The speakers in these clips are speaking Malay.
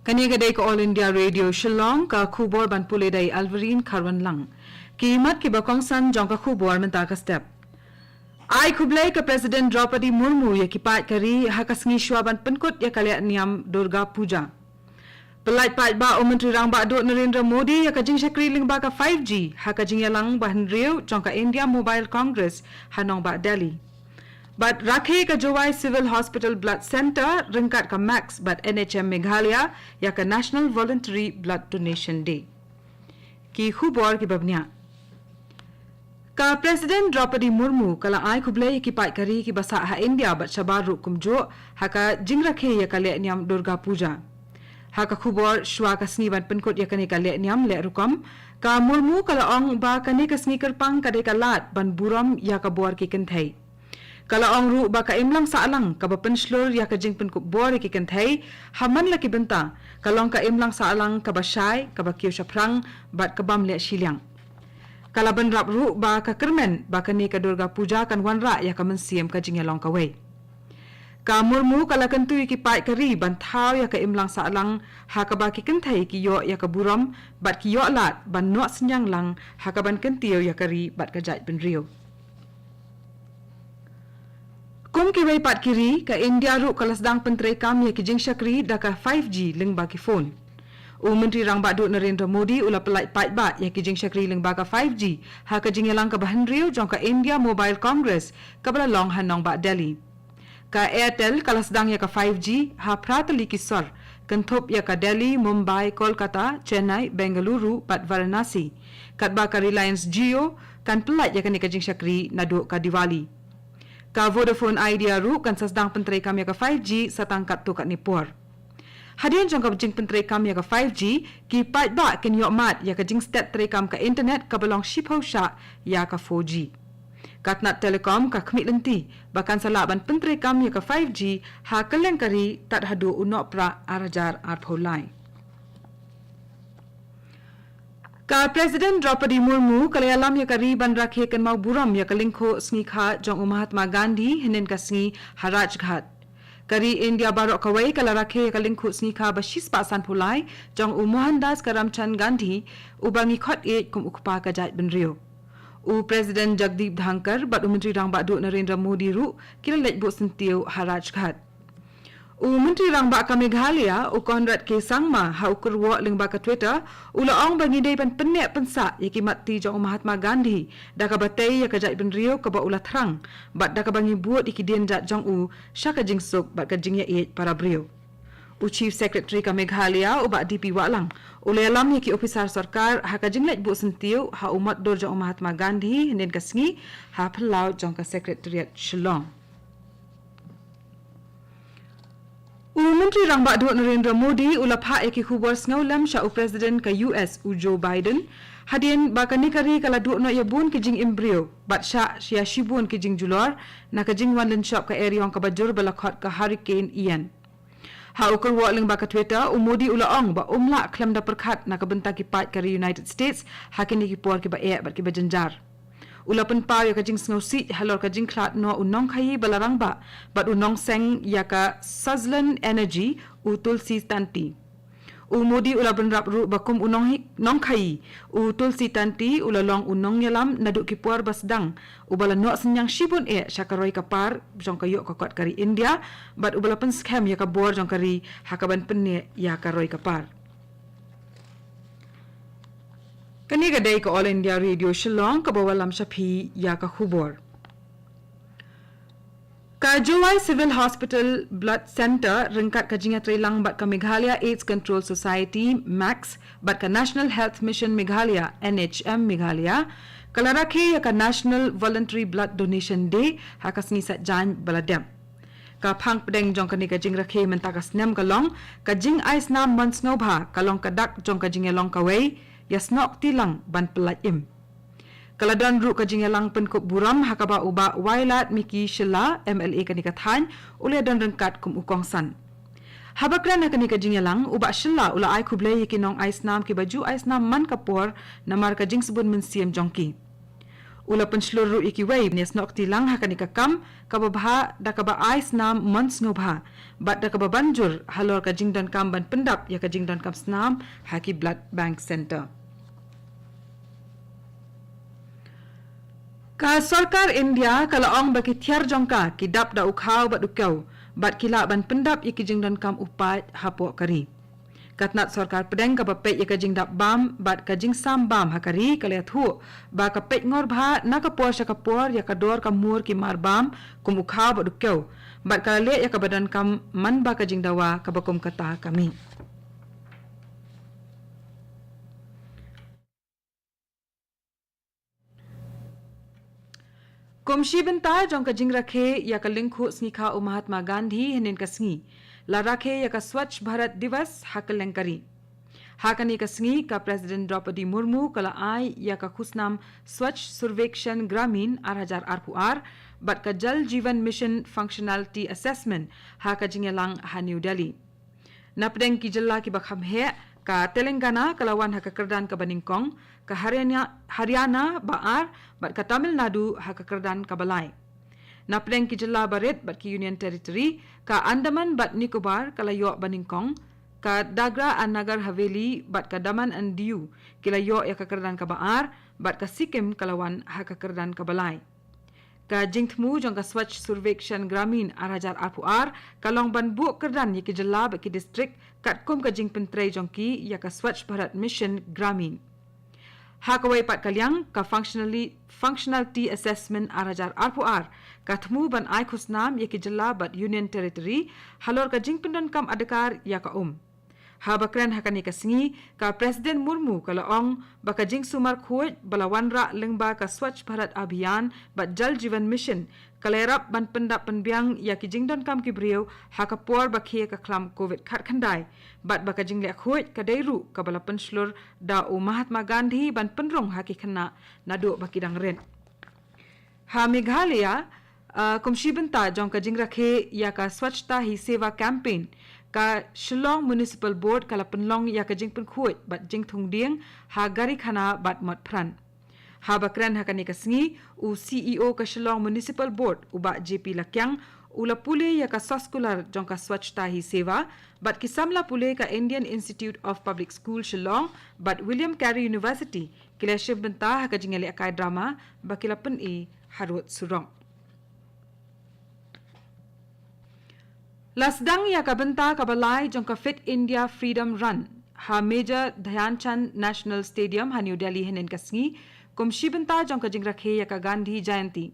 Kani gadai ko All India Radio Shillong ka khubor ban pule dai Alvarin Kharwan lang. Kimat ki bakong san jong ka khubor menta ka step. Ai khublai ka President Draupadi Murmu ya kipat kari hakasngi shwaban penkut ya kalya niam Durga Puja. Pelait pat ba o Menteri Rang ba do Narendra Modi ya kajing syakri ling ba ka 5G hakajing ya lang bahan riu jong ka India Mobile Congress hanong ba Delhi. But rakhe ka Jowai Civil Hospital Blood Center ringkat ka Max but NHM Meghalaya ya ka National Voluntary Blood Donation Day. Ki khubor ki babnya. Ka President Draupadi Murmu kala ai khublai ki pai kari ki basa ha India bat shabaru kumjo ha ka jing rakhe ya ka le niam Durga Puja. Ha ka khubor shwa ka sniban penkot ya kani ka le niam le rukam ka Murmu kala ong ba kani ka sneaker pang ka de ka lat ban buram ya ka bor ki kenthai. Kalau orang ru baka imlang saalang ka bapenslur ya ka jing pen ku bor ki kenthai haman la ki benta kalau ka imlang saalang ka basai ka bakyu shaprang bat ka bam le Shillong kalau ban rap ru ba ka kermen ba ka ni ka Durga Puja kan wanra ya ka mensiam ka jing yalong ka wei ka Murmu kalau kentu ki pai kari ban thau ya ka imlang saalang ha ka ba ki kenthai ki yo ya ka buram bat ki yo lat ban no senyang lang ha ka ban kentiu ya kari bat ka jait ben rio. Kum ki wei pat kiri ka India ru kalasdang pentrai kam ya ki jing syakri da ka 5G ling ba ki phone. U Menteri Rang ba do Narendra Modi ula pelai pat ba ya ki jing syakri ling ba ka 5G ha ka jing yalang ka bahan riu jong ka India Mobile Congress ka bala long hanong ba Delhi. Ka Airtel kalasdang ya ka 5G ha pratali ki sor kenthop ya ka Delhi, Mumbai, Kolkata, Chennai, Bengaluru pat Varanasi. Kat ba ka Reliance Jio kan pelai ya ka ni ka jing syakri nado ka Diwali. Ka Vodafone Idea ru kan sasdang pentrai kami ka 5G satangkat tu kat Nipur. Hadian jong ka jing pentrai kami ka 5G ki pat ba ken yok mat ya ka jing step trai kam ka internet ka belong shipho sha ya ka 4G. Katnat Telecom ka khmit lenti bahkan salaban pentrai kami ka 5G ha keleng kari tat hadu unok pra arajar arpholai. Ka President Draupadi Murmu kalayalam ya kari ban rakhe kan mau buram ya kalingkho sngi jong Mahatma Gandhi hinen ka sngi Haraj Ghat. Kari India barok kawai kala rakhe kalingkho sngi bashis pasan pulai jong Mohandas Karamchand Gandhi ubangi khot e kum ukpa ka jait ben rio. U President Jagdeep Dhankar bat Menteri Rang ba do Narendra Modi ru kila lej bo sentiu Haraj Ghat. U Menteri Rang ba ka Meghalaya u Conrad K Sangma ha ukur wo ling ba ka Twitter ula ong bagi dei ban penek pensa ya ki mati jong Mahatma Gandhi da ka batai ya ka jait ben rio ka ba ula thrang bat da ka bangi buat ikidien jat jong u syaka jing suk bat ka jing ya e para brio. U Chief Secretary ka Meghalaya u ba DP Walang ula alam ya ki ofisar sarkar ha ka jing lej bu sentiu ha umat dor jong Mahatma Gandhi nen ka sngi ha phalau jong ka Secretariat Shillong. Menteri Rang ba do Narendra Modi ula pha eki khubor sngolam sha u President ka US u Joe Biden hadien ba ka nikari kala do no yabun ki jing embryo bat sha sia shibun ki jing julor na ka jing wanlen shop ka area ka bajur balakhot ka Hurricane Ian. Ha ukur wa ling ba ka Twitter u Modi ula ong ba umla khlam da perkhat na ka benta ki pat ka United States hakini ki por ki ba e bat ki ba janjar. Ulapan pa ya ka jing sngosi halor ka jing klat no unong khai balarang ba bat unong seng ya ka Sazlan Energy u Tulsi Tanti. U Modi ulapan rap ru bakum unong nong khai u Tulsi Tanti ulalong unong yalam naduk ki puar basdang u bala no senyang shibun e syakaroi ka par jong ka yok ka kot kari India bat u balapan scam ya ka bor jong kari hakaban penne ya ka roi ka par. Kani gadai ka All India Radio Shillong ka bawalam shapi ya ka khubor. Ka Jowai Civil Hospital Blood Center ringkat ka jinga trailang bat ka Meghalaya AIDS Control Society Max bat ka National Health Mission Meghalaya NHM Meghalaya kala rakhe ya ka National Voluntary Blood Donation Day hakasngi sat jan baladem. Ka phang pedeng jong ka ni ka jing rakhe mentakas nem ka long ka jing ice nam man snobha ka long ka dak jong ka jing long ka wei yasnok tilang ban pelat im. Kaladan ru ka jingelang penkop buram hakaba uba wailat miki shila MLA kanika than ule dan rengkat kum ukong san. Habakran na kanika jingelang uba shila ula ai khublai ki nong ais nam ki baju ais nam man kapor namar ka jing subun men siem jongki. Ula penseluruh ikiway nias nok tilang hakan ikakam kababha da kaba ais nam mons ngobha bat da kaba banjur halor ka jingdan kam ban pendap ya ka jingdan kam snam haki blood bank center. Ka Sarkar India kalaong bagi tiar jongka kidap da ukhaw bat ukau bat kila ban pendap ikijing dan kam upat hapok kari. Katnat Sarkar pedeng ka bapet ikajing dap bam bat kajing sam bam hakari kaliat hu ba kapet ngor bha na kapor syakapor ya kador kamur ki mar bam kum ukhaw bat ukau bat kaliat ya kabadan kam man ba kajing dawa kabakum kata kami. Kumshi benta jong ka jing rakhe ya ka lingkhu sngi kha Mahatma Gandhi henin ka sngi la rakhe ya ka Swachh Bharat Divas hakal lengkari hakani ka sngi ka President Draupadi Murmu kala ai ya ka khusnam Swachh Survekshan Gramin 2024 bat ka Jal Jeevan Mission Functionality Assessment ha ka jingelang ha New Delhi napdeng ki jilla ki bakham he ka Telangana kalawan ha ka kerdan ka Baningkong ka Haryana Baar bat ka Tamil Nadu ha ka kerdan ka Balai. Napdeng ki jilla baret bat ki Union Territory ka Andaman bat Nicobar kalayo Baningkong ka Dagra and Nagar Haveli bat ka Daman and Diu kilayo ya ka kerdan ka Baar bat ka Sikkim kalawan ha ka kerdan ka Balai. Ka jingthmu jong ka Swachh Survekshan Gramin 2024 kalong ban bu kerdan ya ki jilla bat ki district katkum ka jingpentrei jong ki ya ka Swachh Bharat Mission Gramin. Hakawai pat kalyang ka functionality assessment 2024 kathmu ban ai khusnam ya ki jilla bat Union Territory halor ka jingpendan kam adakar ya ka Habakran hakani ka singi ka President Murmu kalaong baka jing sumar khuj balawanra lengba ka Swachh Bharat Abhiyan bat Jal Jeevan Mission kalerap ban pendap penbiang ya ki jingdon kam ki brieu hakapor bakhe ka klam COVID khat khandai bat baka jing le khuj ka deiru ka bala penslur da Mahatma Gandhi ban penrong haki khana nadu bakidang ren. Ha Meghalaya kumshi benta jong ka jing rakhe ya ka Swachhta hi Seva campaign ka Shillong Municipal Board kala penlong ya ka jing penkhuj bat jing thungdieng ha gari khana bat mat pran. Ha bakran hakani ka sngi u CEO ka Shillong Municipal Board uba JP Lakyang ula pule ya ka saskular jong ka Swachhta hi Seva bat kisamla pule ka Indian Institute of Public School Shillong bat William Carey University kila shiv benta ha ka jingale akai drama bakila pen harut surong. Lasdang ya ka benta ka balai jong ka Fit India Freedom Run ha Major Dhyan Chand National Stadium ha New Delhi henen ka sngi kumshi benta jong ka jingrakhe ya ka Gandhi Jayanti.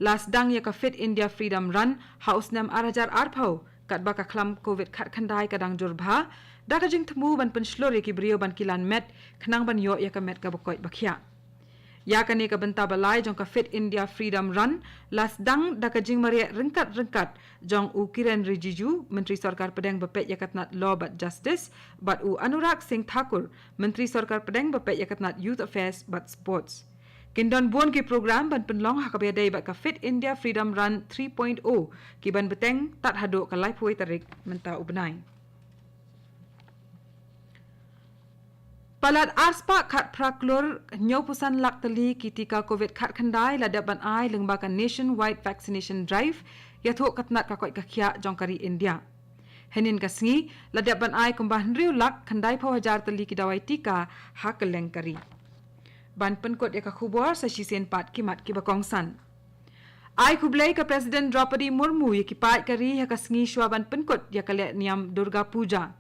Lasdang ya ka Fit India Freedom Run ha usnam 2024 kat baka klam COVID khat khandai kadang jurbha da ka jing thmu ban penslor ya ki brio ban kilan met khnang ban yo ya ka met ka bakoi bakhya. Ya kane ka benta balai jong ka Fit India Freedom Run lasdang da ka jing maria rengkat jong u Kiren Rijiju Menteri Sarkar Pedang Bapet Yakatnat Law but Justice but u Anurag Singh Thakur Menteri Sarkar Pedang Bapet Yakatnat Youth Affairs but Sports. Kindon buon ki program ban penlong hakabedai bat ka Fit India Freedom Run 3.0 ki ban beteng tat hado ka live way tarik menta ubnai. Palat arspa khat praklur nyopusan laktali kitika COVID khat khandai ladaban ai lengbakan nationwide vaccination drive yathok katnat kakoi kakhya jongkari India. Henin kasngi ladaban ai kumbah riu lak khandai phawajar tali ki dawai tika hak lengkari. Ban penkot ya kakhubor sa shisen pat kimat ki bakongsan. Ai kublai ka President Draupadi Murmu ya kipat kari ya kasngi shwaban penkot ya kale niam Durga Puja.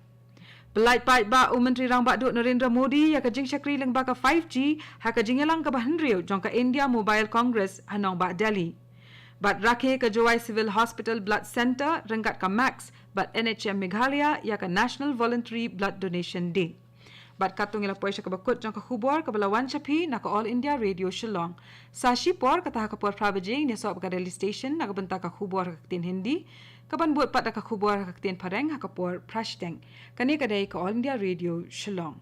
Pelait pait ba Menteri Rang Bak Dut Narendra Modi ya ka jing syakri leng ba ka 5G ha ka jingelang ka bahenriu jong ka India Mobile Congress hanong ba Delhi. Bat rakhe ka Jowai Civil Hospital Blood Center rengkat ka Max bat NHM Meghalaya ya ka National Voluntary Blood Donation Day. Bat katung ila poisha ka bakut jong ka khubor ka balawan chapi na ka All India Radio Shillong. Sashi por kata ha ka por pravajing ni sob ka Delhi Station na ka benta ka khubor ka tin Hindi. Kaban buat pat ka khubor ka tin pareng ha ka por prashteng. Kani kadai ka All India Radio Shillong.